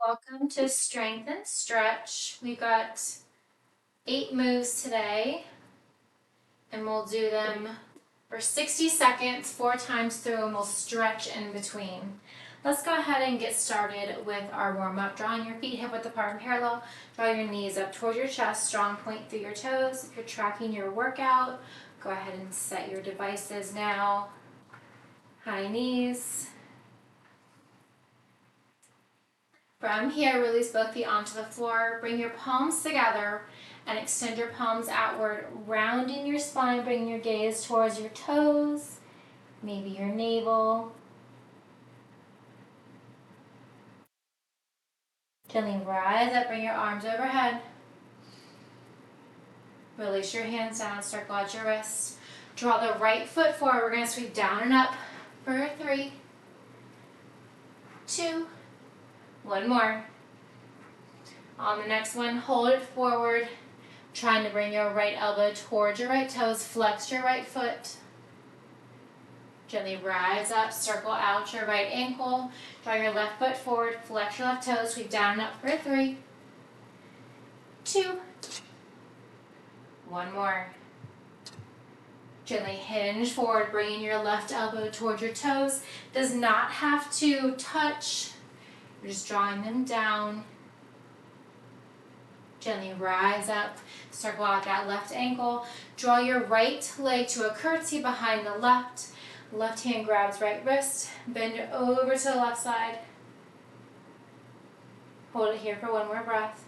Welcome to Strength and Stretch. We've got 8 moves today, and we'll do them for 60 seconds, 4 times through, and we'll stretch in between. Let's go ahead and get started with our warm-up. Drawing your feet hip width apart and parallel. Draw your knees up towards your chest, strong point through your toes. If you're tracking your workout, go ahead and set your devices now. High knees. From here, release both feet onto the floor. Bring your palms together and extend your palms outward, rounding your spine, bringing your gaze towards your toes, maybe your navel. Gently rise up, bring your arms overhead. Release your hands down, circle out your wrists. Draw the right foot forward. We're going to sweep down and up for 3, 2, 1 more. On the next one, hold it forward, trying to bring your right elbow towards your right toes, flex your right foot. Gently rise up, circle out your right ankle, draw your left foot forward, flex your left toes, sweep down and up for 3, 2, 1 more. Gently hinge forward, bringing your left elbow towards your toes. Does not have to touch. You're just drawing them down. Gently rise up, circle out that left ankle. Draw your right leg to a curtsy behind the left. Left hand grabs right wrist. Bend over to the left side. Hold it here for 1 more breath.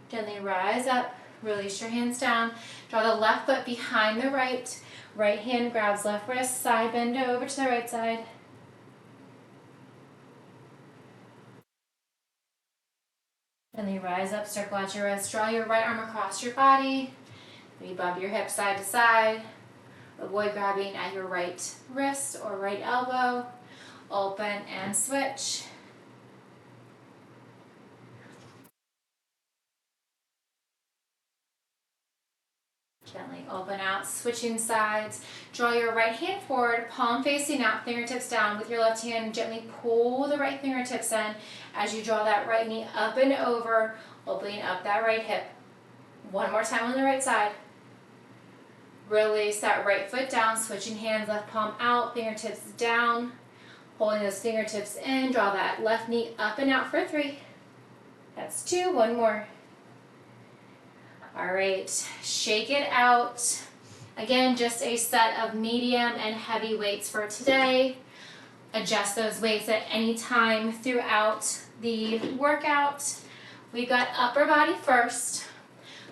Gently rise up, release your hands down. Draw the left foot behind the right. Right hand grabs left wrist, side bend over to the right side. Gently rise up, circle out your wrist, draw your right arm across your body. Maybe bump your hips side to side. Avoid grabbing at your right wrist or right elbow. Open and switch. Gently open out, switching sides. Draw your right hand forward, palm facing out, fingertips down. With your left hand, gently pull the right fingertips in as you draw that right knee up and over, opening up that right hip. 1 more time on the right side. Release that right foot down, switching hands, left palm out, fingertips down. Holding those fingertips in, draw that left knee up and out for 3. That's 2, 1 more. All right, shake it out. Again, just a set of medium and heavy weights for today. Adjust those weights at any time throughout the workout. We've got upper body first.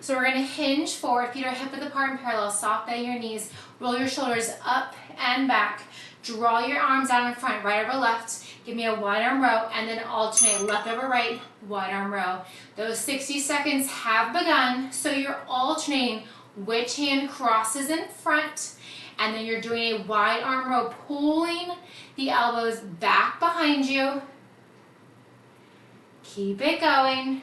So we're going to hinge forward, feet are hip width apart and parallel, soft bend your knees, roll your shoulders up and back, draw your arms out in front, right over left, give me a wide arm row, and then alternate left over right, wide arm row. Those 60 seconds have begun, so you're alternating which hand crosses in front, and then you're doing a wide arm row, pulling the elbows back behind you. Keep it going.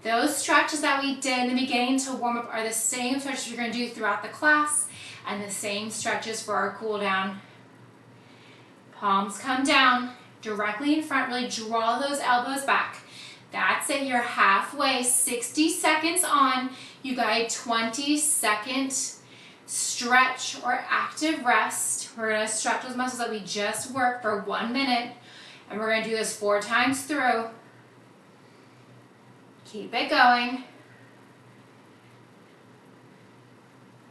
Those stretches that we did in the beginning to warm up are the same stretches you're going to do throughout the class and the same stretches for our cool down. Palms come down directly in front, really draw those elbows back. That's it, you're halfway, 60 seconds on. You got a 20-second stretch or active rest. We're going to stretch those muscles that we just worked for 1 minute, and we're going to do this 4 times through. Keep it going.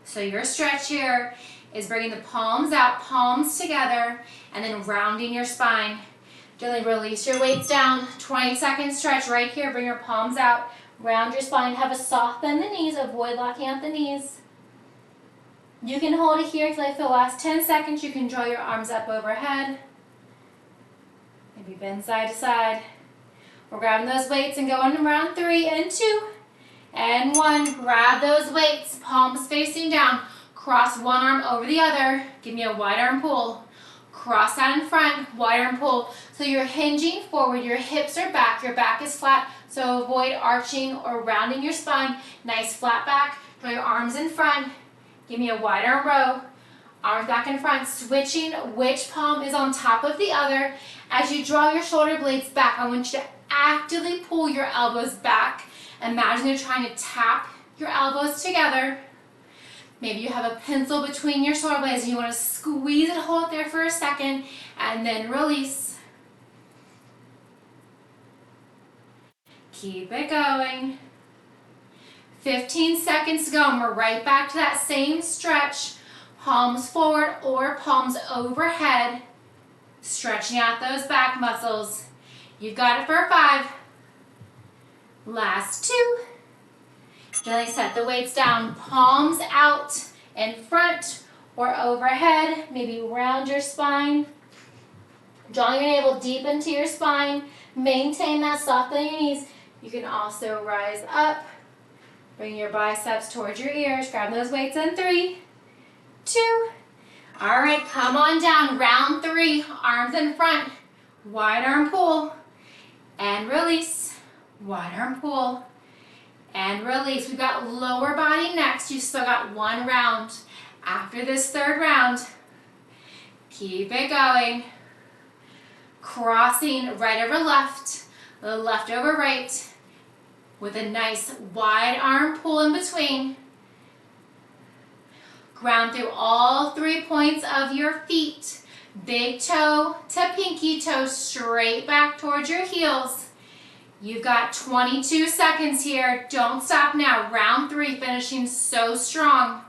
So your stretch here is bringing the palms out, palms together, and then rounding your spine. Gently release your weights down. 20-second stretch right here. Bring your palms out, round your spine. Have a soft bend the knees. Avoid locking out the knees. You can hold it here for the last 10 seconds. You can draw your arms up overhead. Maybe bend side to side. We're grabbing those weights and going around 3 and 2 and 1. Grab those weights, palms facing down. Cross one arm over the other. Give me a wide arm pull. Cross out in front, wide arm pull. So you're hinging forward, your hips are back, your back is flat. So avoid arching or rounding your spine. Nice flat back. Draw your arms in front. Give me a wide arm row. arms back and front, switching which palm is on top of the other. As you draw your shoulder blades back, I want you to actively pull your elbows back. Imagine you're trying to tap your elbows together. Maybe you have a pencil between your shoulder blades and you want to squeeze it, hold it there for a second, and then release. Keep it going. 15 seconds to go, and we're right back to that same stretch. Palms forward or palms overhead. Stretching out those back muscles. You've got it for 5. Last 2. Gently set the weights down, palms out in front or overhead. Maybe round your spine. Drawing your navel deep into your spine. Maintain that soft in your knees. You can also rise up. Bring your biceps towards your ears. Grab those weights in 3, 2. All right, come on down. Round 3, arms in front. Wide arm pull and release. Wide arm pull and release. We've got lower body next. You still got 1 round. After this 3rd round, keep it going. Crossing right over left, left over right, with a nice wide arm pull in between. Ground through all 3 points of your feet. Big toe to pinky toe, straight back towards your heels. You've got 22 seconds here. Don't stop now. Round 3, finishing so strong.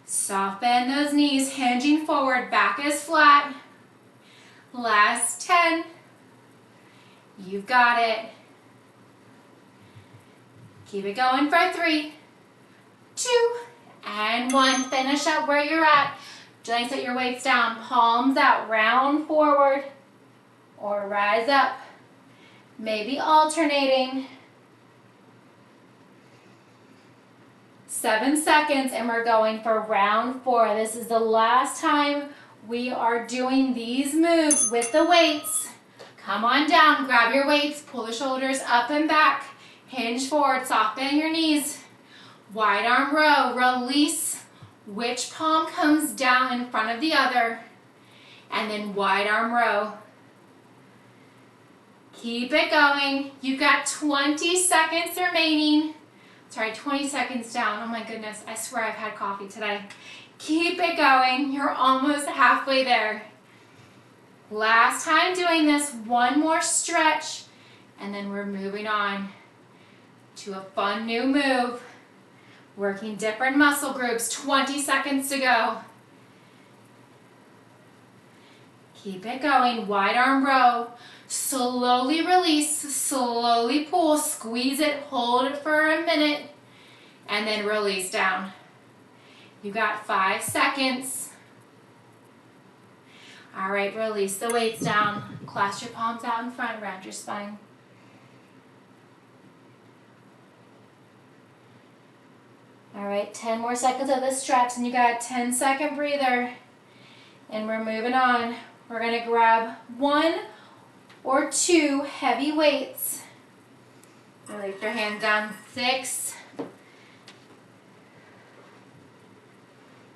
Soft bend those knees, hinging forward, back is flat. Last 10. You've got it. Keep it going for 3, 2, and 1. Finish up where you're at. Gently set your weights down, palms out, round forward, or rise up. Maybe alternating. 7 seconds, and we're going for round 4. This is the last time we are doing these moves with the weights. Come on down, grab your weights, pull the shoulders up and back, hinge forward, soft bend your knees. Wide arm row, release which palm comes down in front of the other, and then wide arm row. Keep it going. You've got 20 seconds remaining. Sorry, 20 seconds down. Oh my goodness, I swear I've had coffee today. Keep it going. You're almost halfway there. Last time doing this, 1 more stretch, and then we're moving on to a fun new move. Working different muscle groups, 20 seconds to go. Keep it going, wide arm row. Slowly release, slowly pull, squeeze it, hold it for a minute, and then release down. You got 5 seconds. All right, release the weights down. Clasp your palms out in front, round your spine. All right, 10 more seconds of this stretch, and you got a 10-second breather. And we're moving on. We're gonna grab 1 or 2 heavy weights. Lift your hands down, 6.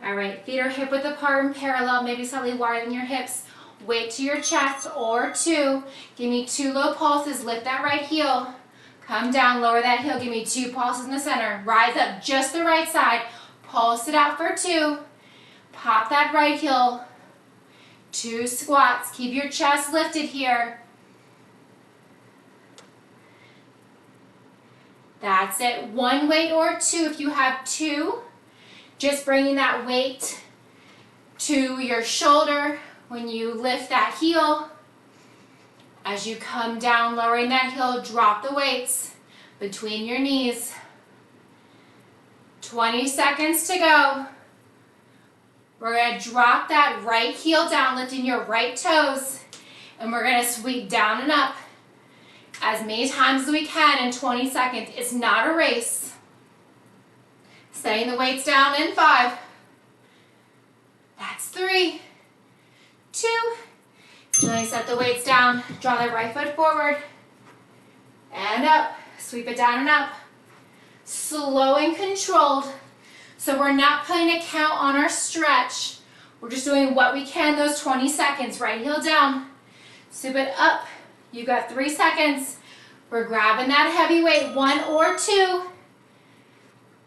All right, feet are hip width apart and parallel, maybe slightly wider than your hips. Weight to your chest or 2. Give me 2 low pulses, lift that right heel. Come down, lower that heel, give me 2 pulses in the center. Rise up just the right side, pulse it out for 2. Pop that right heel. 2 squats, keep your chest lifted here. That's it, 1 weight or 2 if you have 2. Just bringing that weight to your shoulder when you lift that heel. As you come down, lowering that heel, drop the weights between your knees. 20 seconds to go. We're gonna drop that right heel down, lifting your right toes, and we're gonna sweep down and up as many times as we can in 20 seconds. It's not a race. Setting the weights down in 5. That's 3, 2. Gently set the weights down. Draw the right foot forward and up. Sweep it down and up. Slow and controlled. So we're not putting a count on our stretch. We're just doing what we can those 20 seconds. Right heel down, sweep it up. You got 3 seconds. We're grabbing that heavy weight, 1 or 2.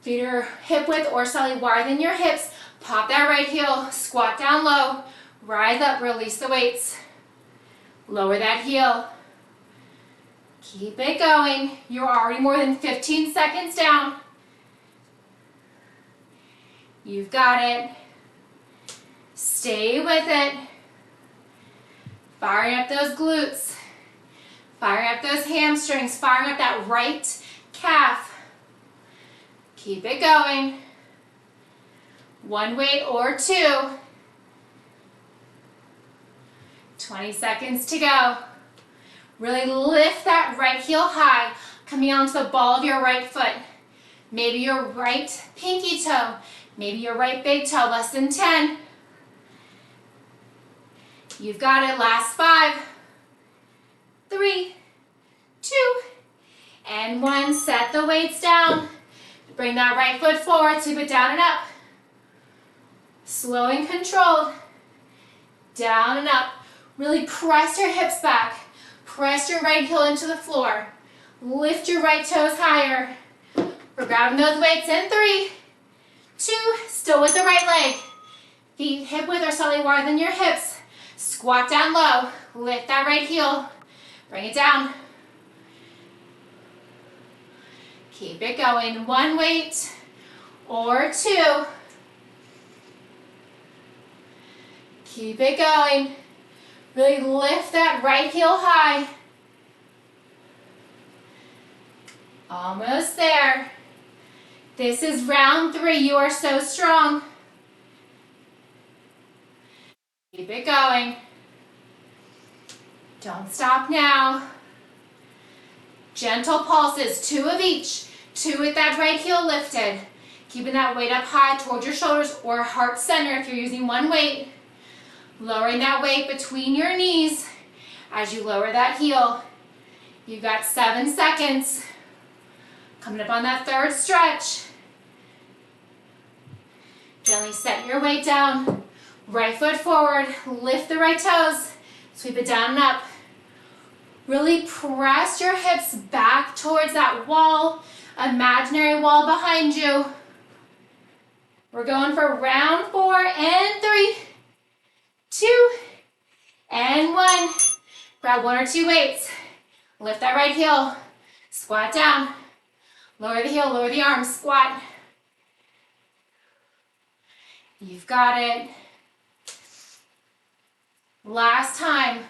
Feet are hip width or slightly wider than your hips. Pop that right heel, squat down low, rise up, release the weights. Lower that heel. Keep it going. You're already more than 15 seconds down. You've got it. Stay with it. Firing up those glutes. Firing up those hamstrings. Firing up that right calf. Keep it going. 1 weight or 2. 20 seconds to go. Really lift that right heel high, coming onto the ball of your right foot. Maybe your right pinky toe, maybe your right big toe, less than 10. You've got it, last 5, 3, 2, and 1. Set the weights down. Bring that right foot forward, sweep it down and up. Slow and controlled. Down and up. Really press your hips back. Press your right heel into the floor. Lift your right toes higher. We're grabbing those weights in 3, 2, still with the right leg. Feet hip width or slightly wider than your hips. Squat down low. Lift that right heel. Bring it down. Keep it going. 1 weight or 2. Keep it going. Really lift that right heel high. Almost there. This is round 3. You are so strong. Keep it going. Don't stop now. Gentle pulses, 2 of each. 2 with that right heel lifted. Keeping that weight up high towards your shoulders or heart center if you're using 1 weight. Lowering that weight between your knees as you lower that heel. You've got 7 seconds. Coming up on that 3rd stretch. Gently set your weight down. Right foot forward. Lift the right toes. Sweep it down and up. Really press your hips back towards that wall, imaginary wall behind you. We're going for round 4 and 3. 2, and 1. Grab 1 or 2 weights. Lift that right heel. Squat down. Lower the heel, lower the arms, squat. You've got it. Last time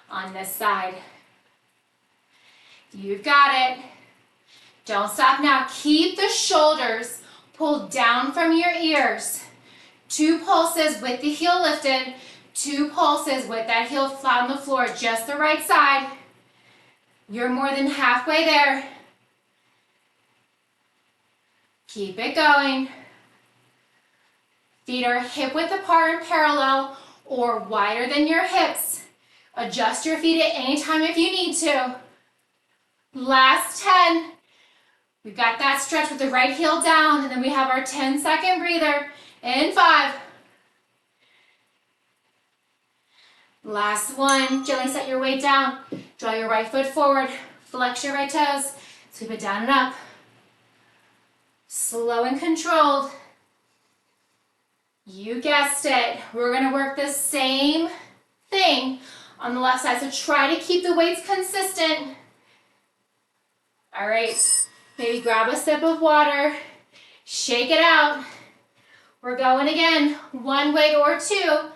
on this side. You've got it. Don't stop now. Keep the shoulders pulled down from your ears. 2 pulses with the heel lifted, 2 pulses with that heel flat on the floor, just the right side. You're more than halfway there. Keep it going. Feet are hip width apart and parallel or wider than your hips. Adjust your feet at any time if you need to. Last 10. We've got that stretch with the right heel down, and then we have our 10-second breather. In 5. Last 1. Gently set your weight down. Draw your right foot forward. Flex your right toes. Sweep it down and up. Slow and controlled. You guessed it. We're going to work the same thing on the left side. So try to keep the weights consistent. All right. Maybe grab a sip of water. Shake it out. We're going again, 1 weight or 2.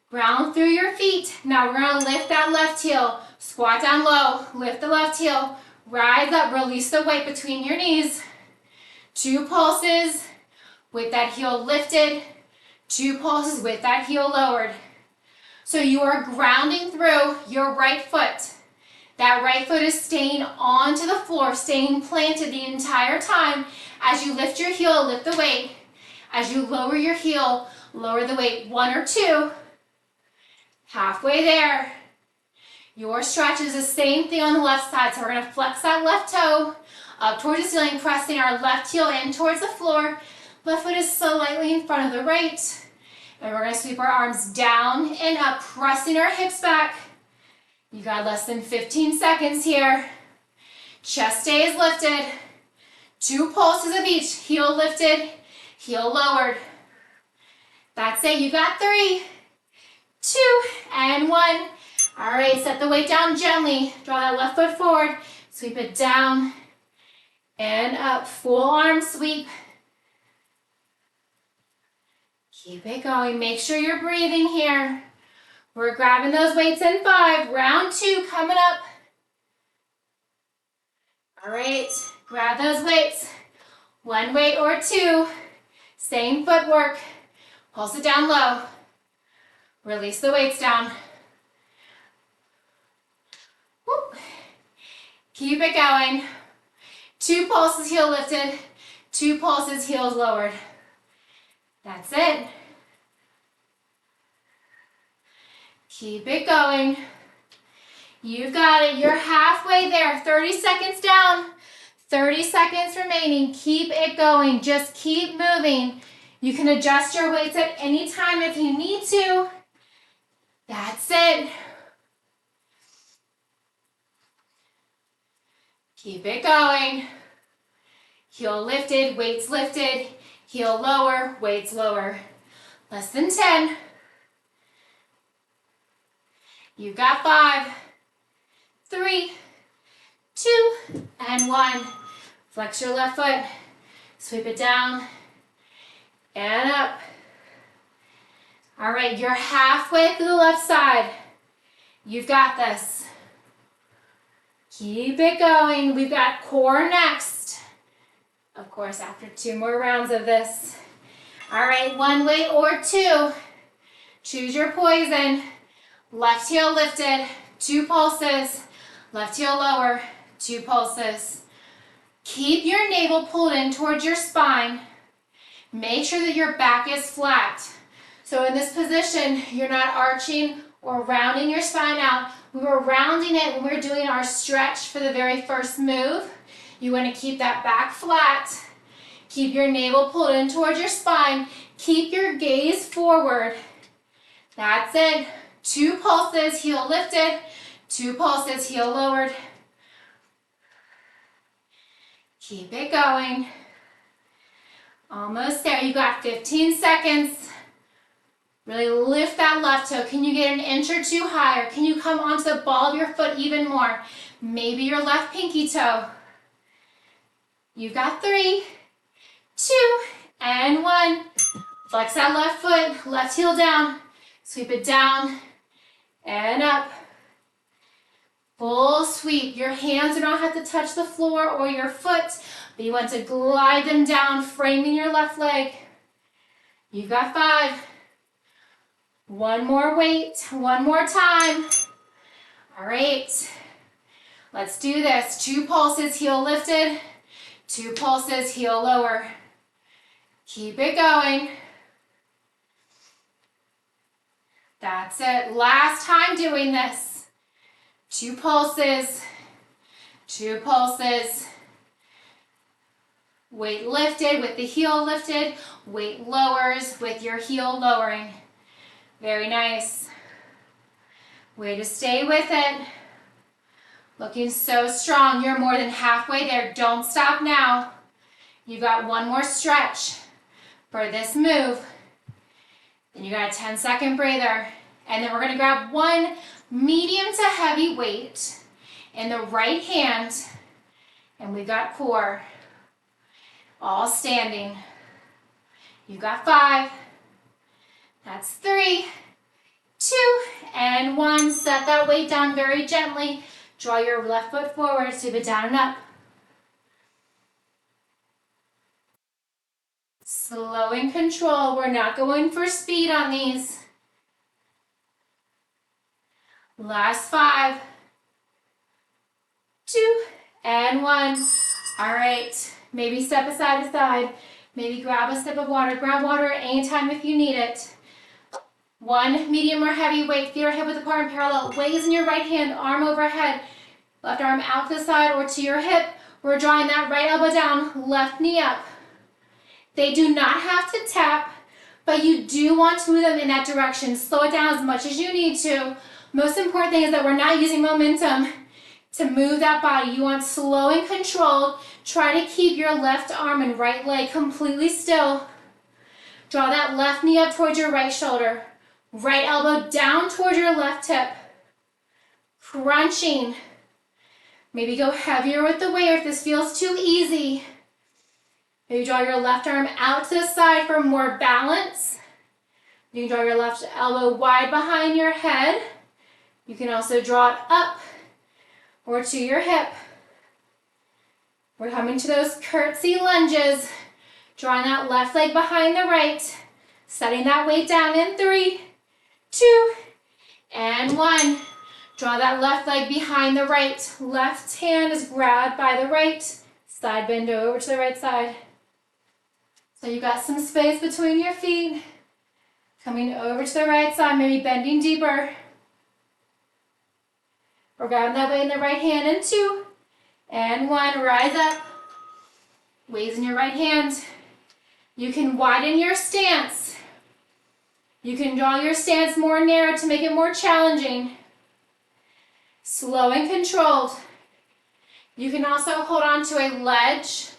Ground through your feet. Now we're going to lift that left heel. Squat down low. Lift the left heel. Rise up. Release the weight between your knees. 2 pulses with that heel lifted. 2 pulses with that heel lowered. So you are grounding through your right foot. That right foot is staying onto the floor, staying planted the entire time. As you lift your heel, lift the weight. As you lower your heel, lower the weight. 1 or 2. Halfway there. Your stretch is the same thing on the left side. So we're going to flex that left toe up towards the ceiling, pressing our left heel in towards the floor. Left foot is slightly in front of the right. And we're gonna sweep our arms down and up, pressing our hips back. You got less than 15 seconds here. Chest stays lifted. 2 pulses of each. Heel lifted, heel lowered. That's it, you got 3, 2, and 1. All right, set the weight down gently. Draw that left foot forward. Sweep it down and up. Full arm sweep. Keep it going. Make sure you're breathing here. We're grabbing those weights in 5. Round 2 coming up. All right, grab those weights. 1 weight or 2. Same footwork. Pulse it down low. Release the weights down. Woo. Keep it going. 2 pulses, heel lifted. 2 pulses, heels lowered. That's it. Keep it going. You've got it. You're halfway there. 30 seconds down. 30 seconds remaining. Keep it going. Just keep moving. You can adjust your weights at any time if you need to. That's it. Keep it going. Heel lifted, weights lifted. Heel lower, weights lower. Less than 10. You got 5, 3, 2, and 1. Flex your left foot. Sweep it down and up. All right, you're halfway through the left side. You've got this. Keep it going. We've got core next. Of course, after 2 more rounds of this. All right, 1 weight or 2. Choose your poison. Left heel lifted, 2 pulses. Left heel lower, 2 pulses. Keep your navel pulled in towards your spine. Make sure that your back is flat. So in this position, you're not arching or rounding your spine out. We were rounding it when we were doing our stretch for the very first move. You want to keep that back flat. Keep your navel pulled in towards your spine. Keep your gaze forward. That's it. 2 pulses, heel lifted. 2 pulses, heel lowered. Keep it going. Almost there. You got 15 seconds. Really lift that left toe. Can you get an inch or 2 higher? Can you come onto the ball of your foot even more? Maybe your left pinky toe. You've got 3, 2, and 1. Flex that left foot, left heel down. Sweep it down and up. Full sweep. Your hands do not have to touch the floor or your foot, but you want to glide them down, framing your left leg. You've got 5. 1 more weight, 1 more time. All right, let's do this. 2 pulses, heel lifted. 2 pulses, heel lower. Keep it going. That's it. Last time doing this. 2 pulses, 2 pulses. Weight lifted with the heel lifted. Weight lowers with your heel lowering. Very nice. Way to stay with it. Looking so strong. You're more than halfway there. Don't stop now. You've got 1 more stretch for this move. Then you got a 10-second breather. And then we're going to grab 1 medium to heavy weight in the right hand. And we've got core. All standing. You've got 5. That's 3, 2, and 1. Set that weight down very gently. Draw your left foot forward, sweep it down and up. Slow and control. We're not going for speed on these. Last 5, 2, and 1. All right, maybe step aside to side. Maybe grab a sip of water. Grab water anytime if you need it. 1 medium or heavy weight, feet or hip width apart and parallel. Weighs in your right hand, arm overhead. Left arm out to the side or to your hip. We're drawing that right elbow down, left knee up. They do not have to tap, but you do want to move them in that direction. Slow it down as much as you need to. Most important thing is that we're not using momentum to move that body. You want slow and controlled. Try to keep your left arm and right leg completely still. Draw that left knee up towards your right shoulder. Right elbow down towards your left hip. Crunching. Maybe go heavier with the weight if this feels too easy. Maybe draw your left arm out to the side for more balance. You can draw your left elbow wide behind your head. You can also draw it up or to your hip. We're coming to those curtsy lunges. Drawing that left leg behind the right. Setting that weight down in 3, 2, and 1. Draw that left leg behind the right. Left hand is grabbed by the right. Side bend over to the right side. So you've got some space between your feet. Coming over to the right side, maybe bending deeper. We're grabbing that weight in the right hand in 2, and 1. Rise up. Weights in your right hand. You can widen your stance. You can draw your stance more narrow to make it more challenging. Slow and controlled. You can also hold on to a ledge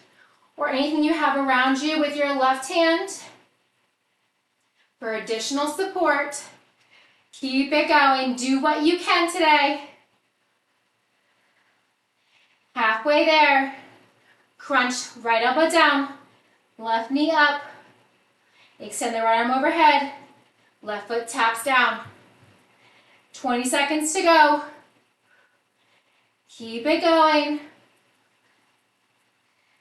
or anything you have around you with your left hand for additional support. Keep it going. Do what you can today. Halfway there. Crunch, right elbow down, left knee up. Extend the right arm overhead. Left foot taps down. 20 seconds to go. Keep it going.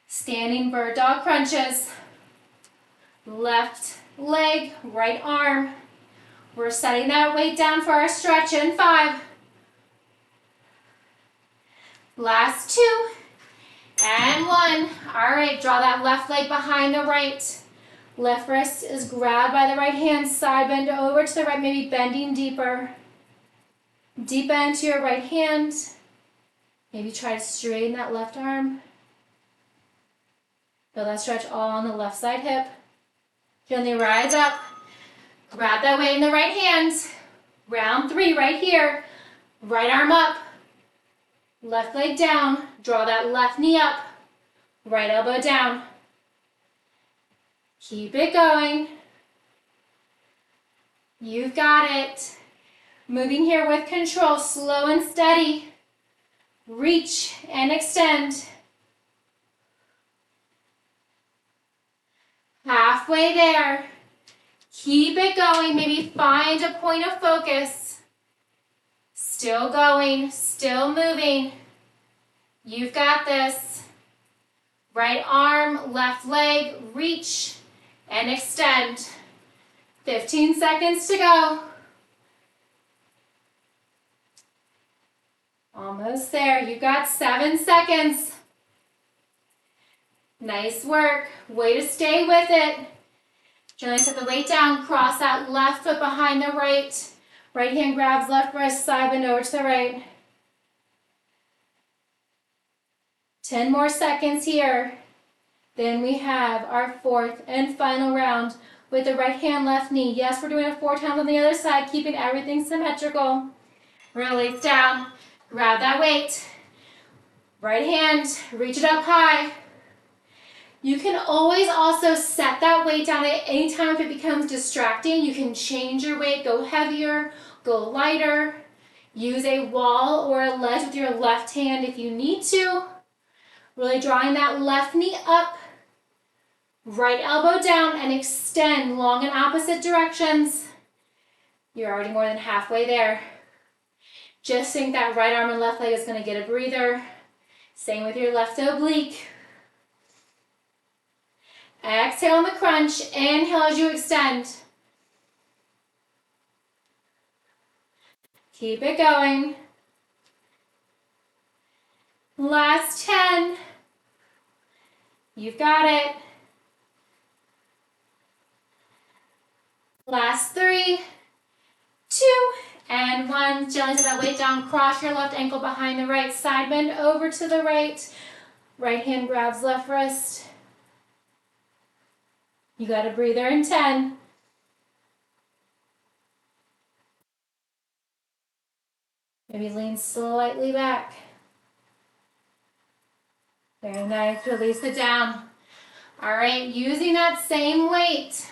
Standing bird dog crunches. Left leg, right arm. We're setting that weight down for our stretch in 5. Last 2. And 1. All right, draw that left leg behind the right. Left wrist is grabbed by the right hand. Side bend over to the right, maybe bending deeper. Deep bend to your right hand. Maybe try to straighten that left arm. Feel that stretch all on the left side hip. Gently rise up. Grab that weight in the right hand. Round 3 right here. Right arm up. Left leg down. Draw that left knee up. Right elbow down. Keep it going. You've got it. Moving here with control, slow and steady. Reach and extend. Halfway there. Keep it going. Maybe find a point of focus. Still going, still moving. You've got this. Right arm, left leg, reach and extend. 15 seconds to go. Almost there. You've got 7 seconds. Nice work. Way to stay with it. Gently set the weight down. Cross that left foot behind the right. Right hand grabs left wrist, side bend over to the right. 10 more seconds here. Then we have our 4th and final round with the right hand, left knee. Yes, we're doing it 4 times on the other side, keeping everything symmetrical. Release down. Grab that weight. Right hand, reach it up high. You can always also set that weight down at any time if it becomes distracting. You can change your weight, go heavier, go lighter. Use a wall or a ledge with your left hand if you need to. Really drawing that left knee up. Right elbow down and extend long in opposite directions. You're already more than halfway there. Just think that right arm and left leg is going to get a breather. Same with your left oblique. Exhale on the crunch. Inhale as you extend. Keep it going. Last 10. You've got it. Last 3, 2, and 1. Gently set that weight down. Cross your left ankle behind the right. Side bend over to the right. Right hand grabs left wrist. You got a breather in 10. Maybe lean slightly back. Very nice, release it down. All right, using that same weight,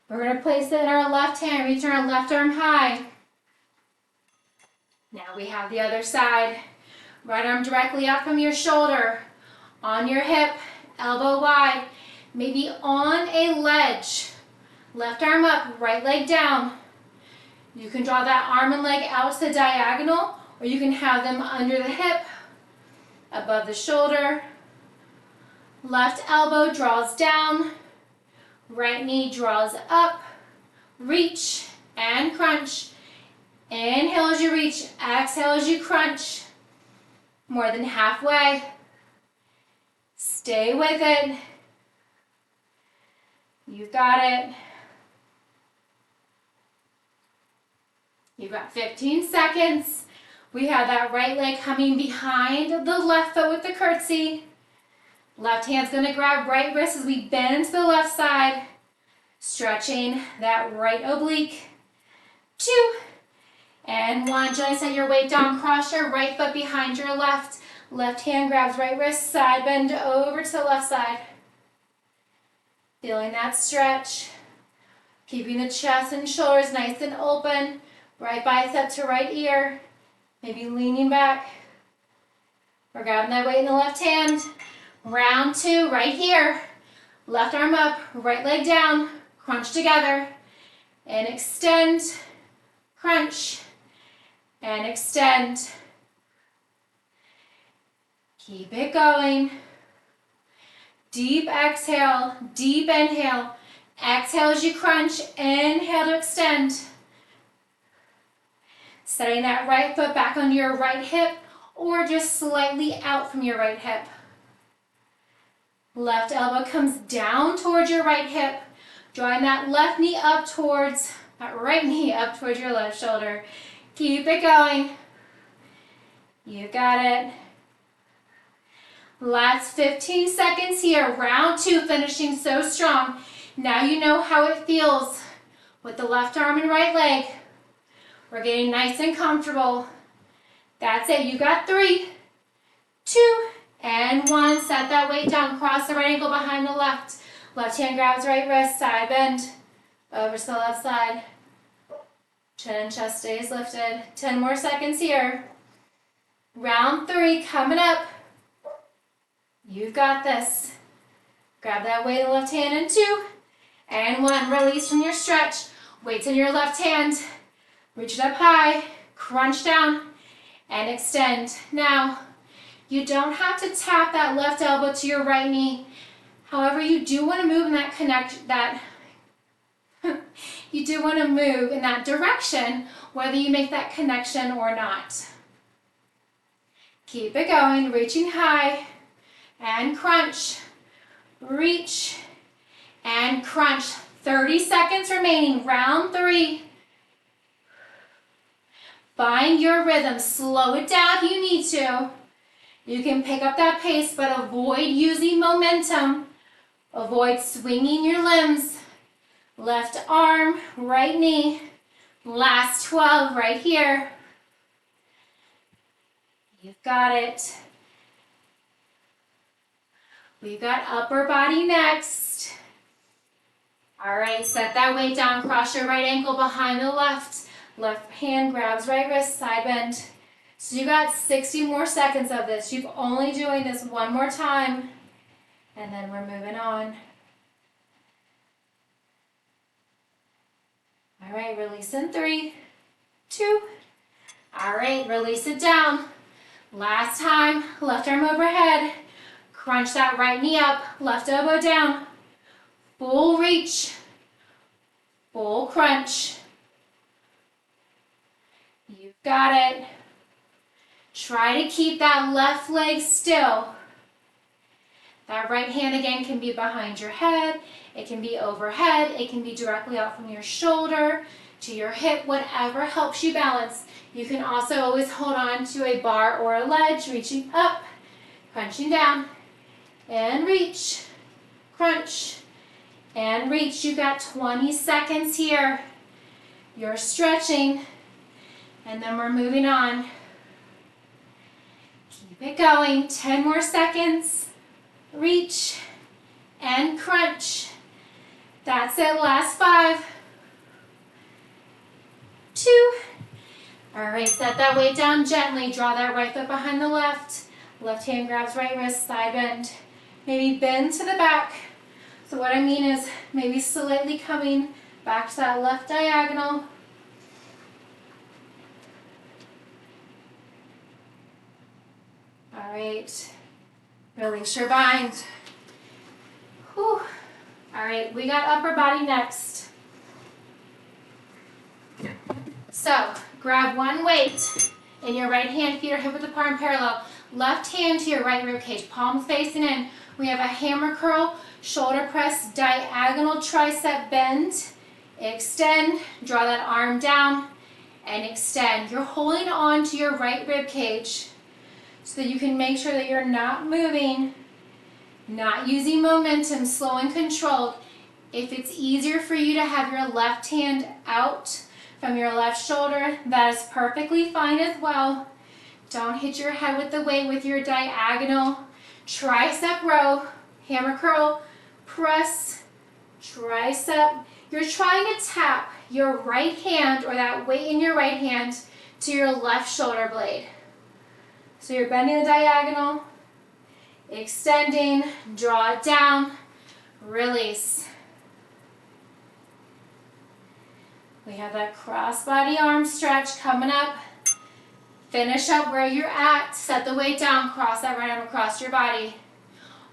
we're gonna place it in our left hand, reach our left arm high. Now we have the other side. Right arm directly up from your shoulder, on your hip, elbow wide, maybe on a ledge. Left arm up, right leg down. You can draw that arm and leg out to the diagonal, or you can have them under the hip, above the shoulder. Left elbow draws down, right knee draws up, reach and crunch. Inhale as you reach, exhale as you crunch. More than halfway. Stay with it. You've got it. You've got 15 seconds. We have that right leg coming behind the left foot with the curtsy. Left hand's gonna grab right wrist as we bend to the left side. Stretching that right oblique. 2 and 1. Gently set your weight down. Cross your right foot behind your left. Left hand grabs right wrist, side bend over to the left side. Feeling that stretch. Keeping the chest and shoulders nice and open. Right bicep to right ear. Maybe leaning back. We're grabbing that weight in the left hand. Round 2, right here. Left arm up, right leg down. Crunch together. And extend. Crunch. And extend. Keep it going. Deep exhale, deep inhale. Exhale as you crunch, inhale to extend. Setting that right foot back onto your right hip or just slightly out from your right hip. Left elbow comes down towards your right hip. Drawing that left knee up towards, that right knee up towards your left shoulder. Keep it going. You got it. Last 15 seconds here. Round 2, finishing so strong. Now you know how it feels with the left arm and right leg. We're getting nice and comfortable. That's it. You got 3, 2, and 1. Set that weight down. Cross the right ankle behind the left. Left hand grabs right wrist. Side bend. Over to the left side. Chin and chest stays lifted. 10 more seconds here. Round 3 coming up. You've got this. Grab that weight in the left hand in 2, and 1. Release from your stretch. Weights in your left hand. Reach it up high. Crunch down and extend. Now, you don't have to tap that left elbow to your right knee. However, you do want to move in that you do want to move in that direction, whether you make that connection or not. Keep it going, reaching high and crunch. Reach and crunch. 30 seconds remaining. Round 3. Find your rhythm. Slow it down if you need to. You can pick up that pace, but avoid using momentum. Avoid swinging your limbs. Left arm, right knee. Last 12 right here. You've got it. We've got upper body next. All right, set that weight down. Cross your right ankle behind the left. Left hand grabs right wrist, side bend. So you got 60 more seconds of this. You're only doing this one more time, and then we're moving on. All right, release in 3, 2. All right, release it down. Last time, left arm overhead. Crunch that right knee up, left elbow down. Full reach, full crunch. You've got it. Try to keep that left leg still. That right hand again can be behind your head, it can be overhead, it can be directly out from your shoulder to your hip, whatever helps you balance. You can also always hold on to a bar or a ledge, reaching up, crunching down, and reach, crunch, and reach. You got 20 seconds here. You're stretching, and then we're moving on. Keep it going. 10 more seconds. Reach and crunch. That's it. Last 5, 2. All right, set that weight down gently. Draw that right foot behind the left. Left hand grabs right wrist, side bend. Maybe bend to the back. So what I mean is maybe slightly coming back to that left diagonal. All right, release your bind. Whew. All right, we got upper body next. So grab one weight in your right hand, feet are hip width apart and parallel. Left hand to your right rib cage, palms facing in. We have a hammer curl, shoulder press, diagonal tricep bend. Extend, draw that arm down, and extend. You're holding on to your right rib cage so that you can make sure that you're not moving, not using momentum, slow and controlled. If it's easier for you to have your left hand out from your left shoulder, that is perfectly fine as well. Don't hit your head with the weight with your diagonal tricep row, hammer curl, press, tricep. You're trying to tap your right hand or that weight in your right hand to your left shoulder blade. So you're bending the diagonal, extending, draw it down, release. We have that cross-body arm stretch coming up. Finish up where you're at. Set the weight down. Cross that right arm across your body.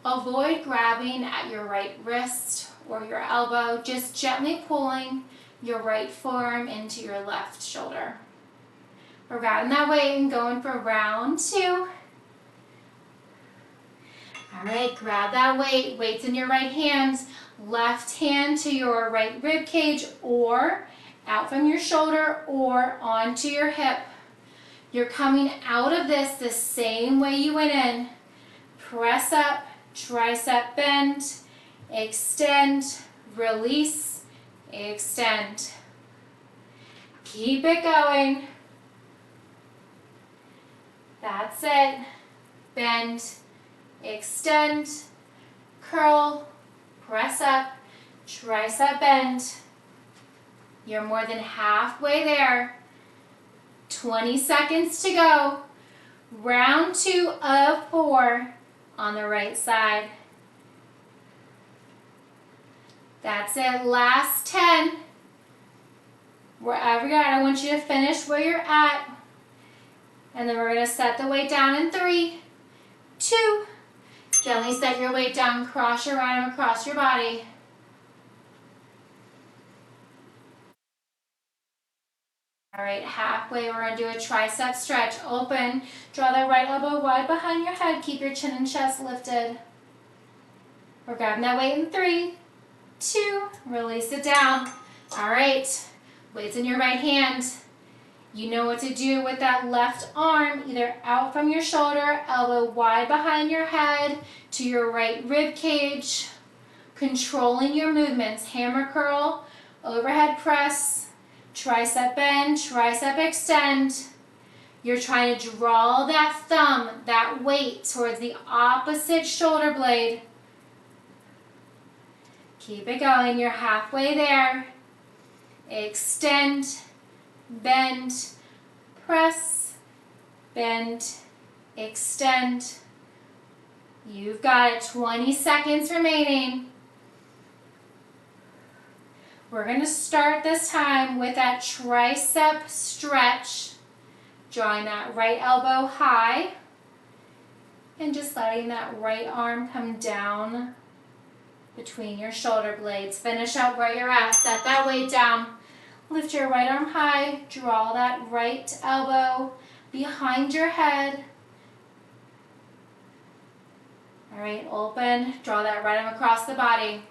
Avoid grabbing at your right wrist or your elbow. Just gently pulling your right forearm into your left shoulder. We're grabbing that weight and going for round 2. All right, grab that weight. Weight's in your right hand. Left hand to your right rib cage or out from your shoulder or onto your hip. You're coming out of this the same way you went in. Press up, tricep bend, extend, release, extend. Keep it going. That's it. Bend, extend, curl, press up, tricep bend. You're more than halfway there. 20 seconds to go. Round 2 of 4 on the right side. That's it. Last 10. Wherever you're at, I want you to finish where you're at. And then we're going to set the weight down in 3, 2. Gently set your weight down. Cross your right arm across your body. All right, halfway, we're going to do a tricep stretch. Open, draw that right elbow wide behind your head. Keep your chin and chest lifted. We're grabbing that weight in 3, 2, release it down. All right, weight's in your right hand. You know what to do with that left arm, either out from your shoulder, elbow wide behind your head, to your right rib cage, controlling your movements. Hammer curl, overhead press, tricep bend, tricep extend. You're trying to draw that thumb, that weight towards the opposite shoulder blade. Keep it going. You're halfway there. Extend, bend, press, bend, extend. You've got it. 20 seconds remaining. We're going to start this time with that tricep stretch, drawing that right elbow high and just letting that right arm come down between your shoulder blades. Finish up where you're at. Set that weight down. Lift your right arm high. Draw that right elbow behind your head. All right, open. Draw that right arm across the body.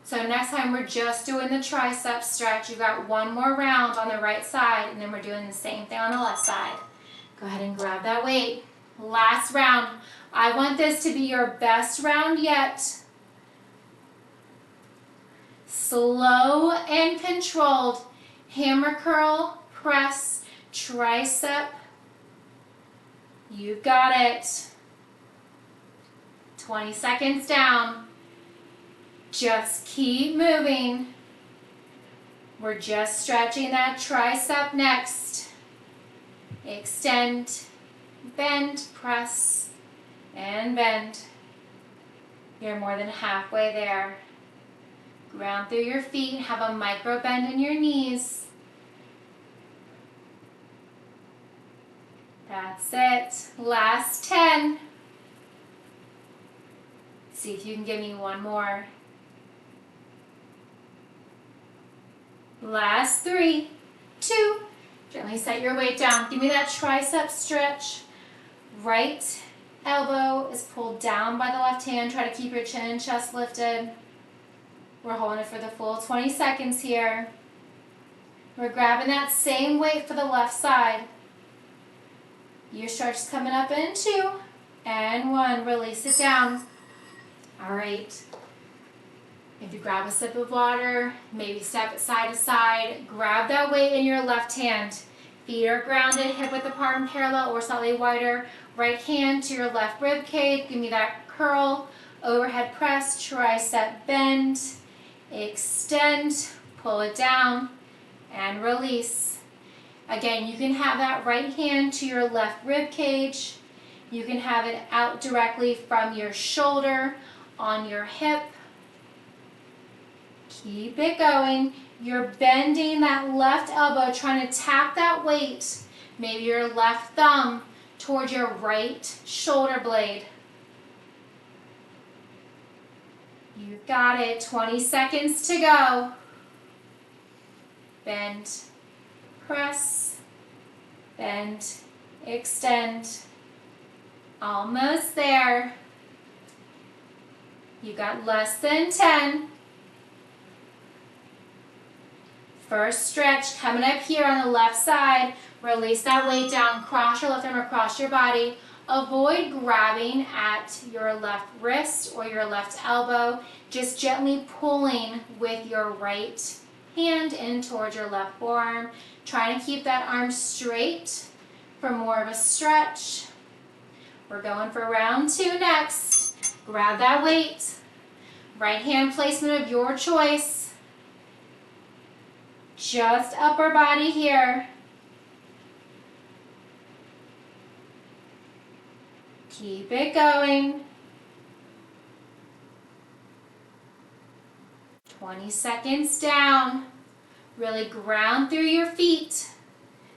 So next time we're just doing the tricep stretch. You've got one more round on the right side, and then we're doing the same thing on the left side. Go ahead and grab that weight. Last round. I want this to be your best round yet. Slow and controlled. Hammer curl, press, tricep. You've got it. 20 seconds down. Just keep moving. We're just stretching that tricep next. Extend, bend, press, and bend. You're more than halfway there. Ground through your feet, have a micro bend in your knees. That's it. Last 10. See if you can give me one more. Last 3, 2. Gently set your weight down. Give me that tricep stretch. Right elbow is pulled down by the left hand. Try to keep your chin and chest lifted. We're holding it for the full 20 seconds here. We're grabbing that same weight for the left side. Your stretch is coming up in 2 and 1. Release it down. All right. If you grab a sip of water, maybe step it side to side. Grab that weight in your left hand. Feet are grounded, hip width apart and parallel or slightly wider. Right hand to your left rib cage. Give me that curl. Overhead press, tricep bend. Extend, pull it down, and release. Again, you can have that right hand to your left rib cage. You can have it out directly from your shoulder on your hip. Keep it going. You're bending that left elbow, trying to tap that weight, maybe your left thumb towards your right shoulder blade. You've got it. 20 seconds to go. Bend, press, bend, extend. Almost there. You got less than 10. First stretch coming up here on the left side. Release that weight down. Cross your left arm across your body. Avoid grabbing at your left wrist or your left elbow. Just gently pulling with your right hand in towards your left forearm. Trying to keep that arm straight for more of a stretch. We're going for round 2 next. Grab that weight. Right hand placement of your choice. Just upper body here. Keep it going. 20 seconds down. Really ground through your feet.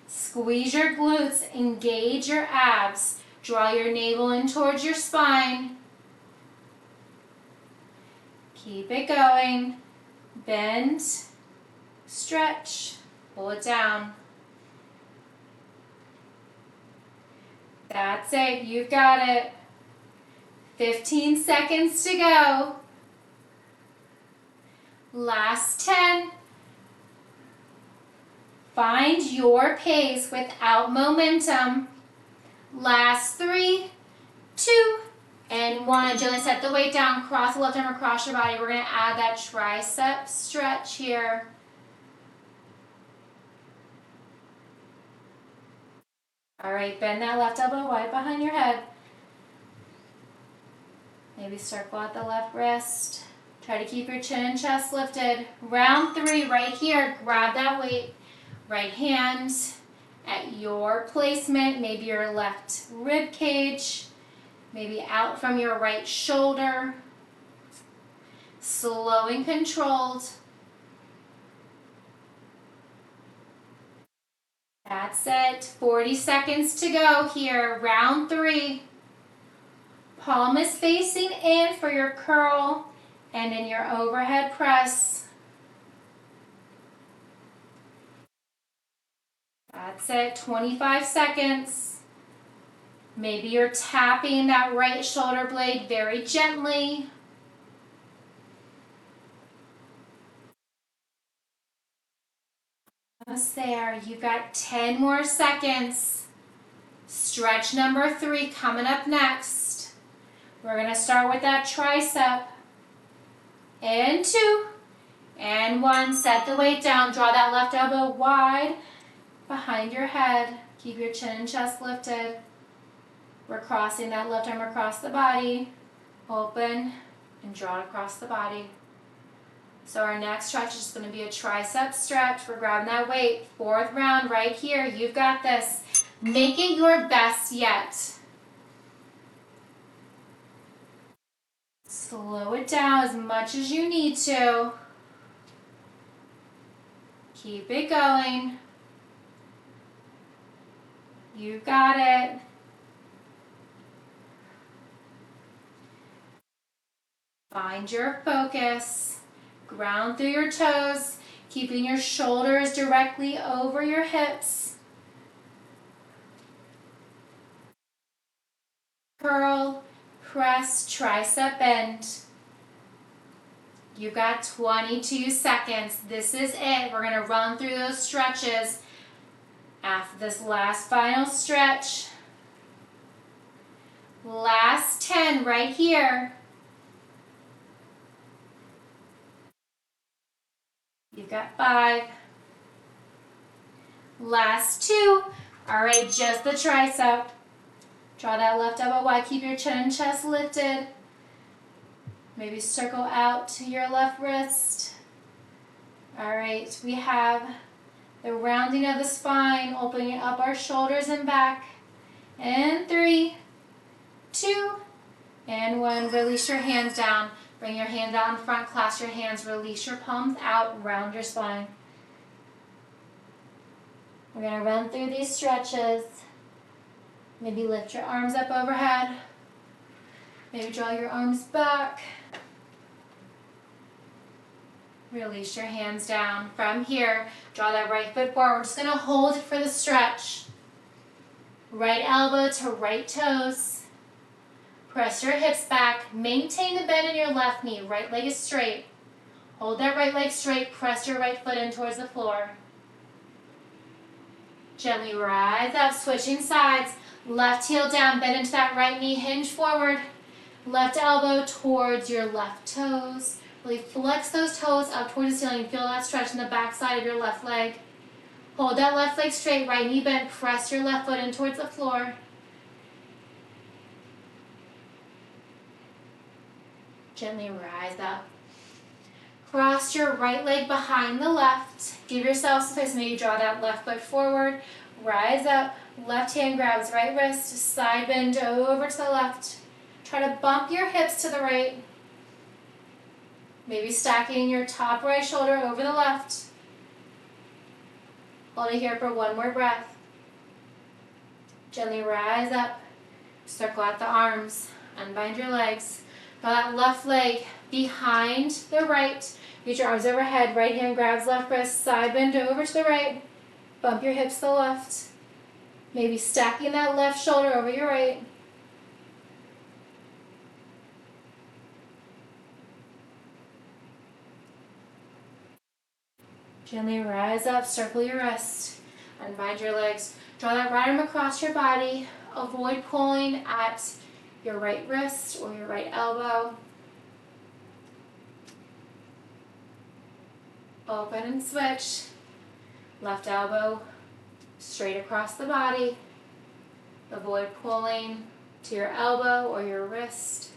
Squeeze your glutes, engage your abs. Draw your navel in towards your spine. Keep it going. Bend, stretch, pull it down. That's it, you've got it. 15 seconds to go. Last 10. Find your pace without momentum. Last 3, 2, and 1. Gently set the weight down. Cross the left arm across your body. We're going to add that tricep stretch here. All right, bend that left elbow wide behind your head. Maybe circle at the left wrist. Try to keep your chin and chest lifted. Round 3, right here. Grab that weight. Right hand at your placement. Maybe your left rib cage. Maybe out from your right shoulder. Slow and controlled. That's it. 40 seconds to go here. Round 3. Palm is facing in for your curl and in your overhead press. That's it. 25 seconds. Maybe you're tapping that right shoulder blade very gently. Almost there. You've got 10 more seconds. Stretch number 3 coming up next. We're going to start with that tricep. And 2. And 1, set the weight down, draw that left elbow wide behind your head. Keep your chin and chest lifted. We're crossing that left arm across the body. Open and draw it across the body. So our next stretch is going to be a tricep stretch. We're grabbing that weight. 4th round right here. You've got this. Make it your best yet. Slow it down as much as you need to. Keep it going. You got it. Find your focus. Ground through your toes, keeping your shoulders directly over your hips. Curl, press, tricep bend. You've got 22 seconds. This is it. We're going to run through those stretches. After this last final stretch, last 10 right here. You've got 5. Last 2. All right, just the tricep. Draw that left elbow wide. Keep your chin and chest lifted. Maybe circle out to your left wrist. All right, we have the rounding of the spine, opening up our shoulders and back. And 3, 2, and 1. Release your hands down. Bring your hand out in front, clasp your hands, release your palms out, round your spine. We're going to run through these stretches. Maybe lift your arms up overhead. Maybe draw your arms back. Release your hands down. From here, draw that right foot forward. We're just going to hold it for the stretch. Right elbow to right toes. Press your hips back. Maintain the bend in your left knee. Right leg is straight. Hold that right leg straight. Press your right foot in towards the floor. Gently rise up, switching sides. Left heel down, bend into that right knee, hinge forward. Left elbow towards your left toes. Really flex those toes up towards the ceiling. Feel that stretch in the back side of your left leg. Hold that left leg straight, right knee bent. Press your left foot in towards the floor. Gently rise up. Cross your right leg behind the left. Give yourself space. Maybe draw that left foot forward. Rise up. Left hand grabs right wrist. Side bend over to the left. Try to bump your hips to the right. Maybe stacking your top right shoulder over the left. Hold it here for 1 more breath. Gently rise up. Circle out the arms. Unbind your legs. Draw that left leg behind the right. Reach your arms overhead. Right hand grabs left wrist. Side bend over to the right. Bump your hips to the left. Maybe stacking that left shoulder over your right. Gently rise up. Circle your wrist. Unbind your legs. Draw that right arm across your body. Avoid pulling at your right wrist or your right elbow. Open and switch. Left elbow straight across the body. Avoid pulling to your elbow or your wrist.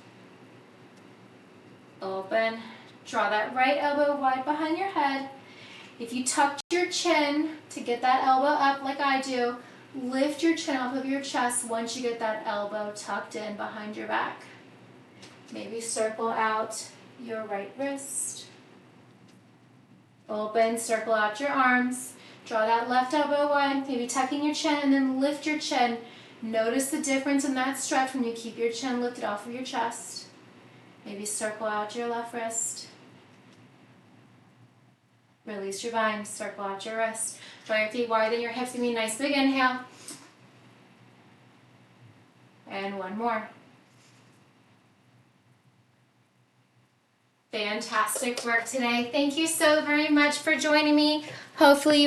Open. Draw that right elbow wide behind your head. If you tucked your chin to get that elbow up like I do, lift your chin off of your chest once you get that elbow tucked in behind your back. Maybe circle out your right wrist. Open, circle out your arms. Draw that left elbow wide, maybe tucking your chin, and then lift your chin. Notice the difference in that stretch when you keep your chin lifted off of your chest. Maybe circle out your left wrist. Release your bind, circle out your wrist. Draw your feet wider than your hips. Give me a nice big inhale. And 1 more. Fantastic work today. Thank you so very much for joining me. Hopefully you